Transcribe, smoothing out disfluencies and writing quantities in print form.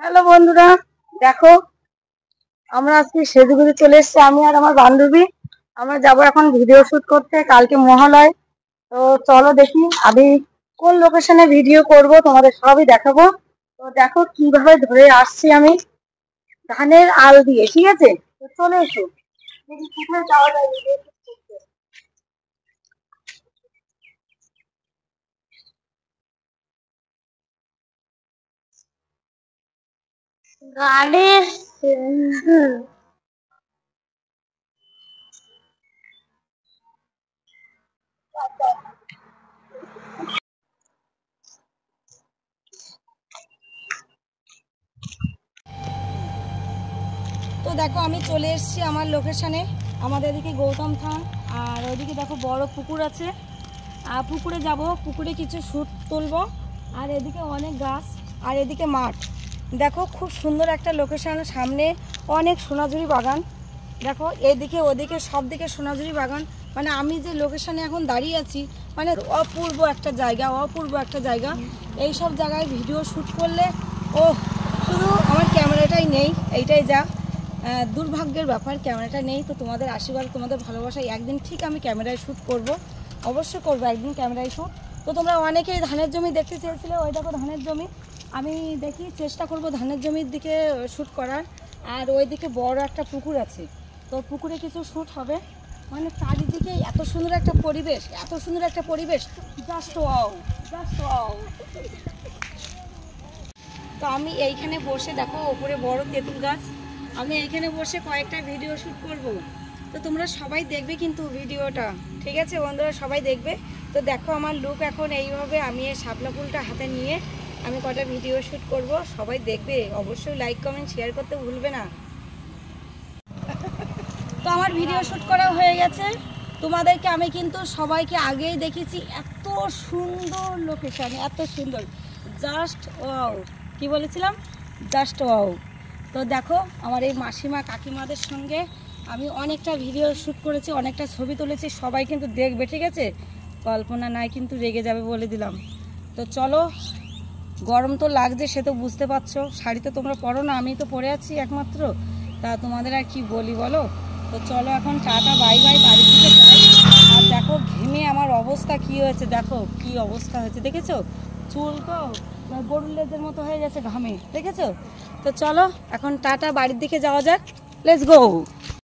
Hello বন্ধুরা, দেখো আমরা আজকে সেজেগুজে চলে এসেছি আমি আর আমার বান্ধবী। আমরা যাব এখন ভিডিও শুট করতে, কালকে মহালয়। তো চলো দেখি আমি কোন লোকেশনে ভিডিও করব, তোমাদের সবই দেখাবো। তো দেখো কিভাবে ধরে আসছি আমি ধানের আল দিয়ে, ঠিক আছে? তো চলে এসো দেখি কোথায় যাওয়া যায় ভিডিও শুট করতে। গাড়ির তো দেখো আমি চলে এসেছি আমার লোকেশনে। আমাদের এদিকে গৌতম থান, আর ওইদিকে দেখো বড় পুকুর আছে। আর পুকুরে যাব, পুকুরে কিছু শ্যুট তুলবো। আর এদিকে অনেক গাছ, আর এদিকে মাঠ। দেখো খুব সুন্দর একটা লোকেশন, সামনে অনেক সোনাঝুরি বাগান। দেখো এদিকে ওদিকে সব দিকে সোনাঝুরি বাগান। মানে আমি যে লোকেশনে এখন দাঁড়িয়ে আছি, মানে অপূর্ব একটা জায়গা, অপূর্ব একটা জায়গা। এই সব জায়গায় ভিডিও শ্যুট করলে শুধু আমার ক্যামেরাটাই নেই, এইটাই যা দুর্ভাগ্যের ব্যাপার, ক্যামেরাটা নেই। তো তোমাদের আশীর্বাদ, তোমাদের ভালোবাসায় একদিন ঠিক আমি ক্যামেরায় শ্যুট করব, অবশ্যই করবো একদিন ক্যামেরায় শ্যুট। তো তোমরা অনেকেই ধানের জমি দেখতে চেয়েছিলে, ওই দেখো ধানের জমি। আমি দেখি চেষ্টা করব ধানের জমির দিকে শ্যুট করার। আর ওই দিকে বড় একটা পুকুর আছে, তো পুকুরে কিছু শ্যুট হবে। মানে চারিদিকে এত সুন্দর একটা পরিবেশ, এত সুন্দর একটা পরিবেশ, জাস্ট ওয়াও, জাস্ট ওয়াও। তো আমি এইখানে বসে, দেখো ওপরে বড় তেঁতুল গাছ, আমি এইখানে বসে কয়েকটা ভিডিও শ্যুট করব। তো তোমরা সবাই দেখবে কিন্তু ভিডিওটা, ঠিক আছে বন্ধুরা, সবাই দেখবে। তো দেখো আমার লুক এখন এইভাবে, আমি এই শাপলা ফুলটা হাতে নিয়ে আমি কটা ভিডিও শ্যুট করব, সবাই দেখবে। অবশ্যই লাইক কমেন্ট শেয়ার করতে ভুলবে না। তো আমার ভিডিও শ্যুট করা হয়ে গেছে। তোমাদেরকে আমি কিন্তু সবাইকে আগেই দেখেছি, এত সুন্দর লোকেশন, এত সুন্দর, জাস্ট ওয়াও। কি বলেছিলাম? Just wow. তো দেখো আমার এই মাসিমা কাকিমাদের সঙ্গে আমি অনেকটা ভিডিও শ্যুট করেছি, অনেকটা ছবি তুলেছি, সবাই কিন্তু দেখবে, ঠিক আছে? কল্পনা নাই কিন্তু রেগে যাবে বলে দিলাম। তো চলো, গরম তো লাগছে সে তো বুঝতে পারছো, শাড়ি তো তোমরা পরো না, আমি তো পরে আছি একমাত্র, তা তোমাদের আর কি বলি বলো। তো চলো এখন টাটা বাই বাই, বাড়ির দিকে যাই। আর দেখো ঘেমে আমার অবস্থা কি হয়েছে, দেখো কি অবস্থা হয়েছে, দেখেছো? চুল তো গরুর লেজের মতো হয়ে গেছে ঘামে, দেখেছো? তো চলো এখন টাটা, বাড়ির দিকে যাওয়া যাক, লেটস গো।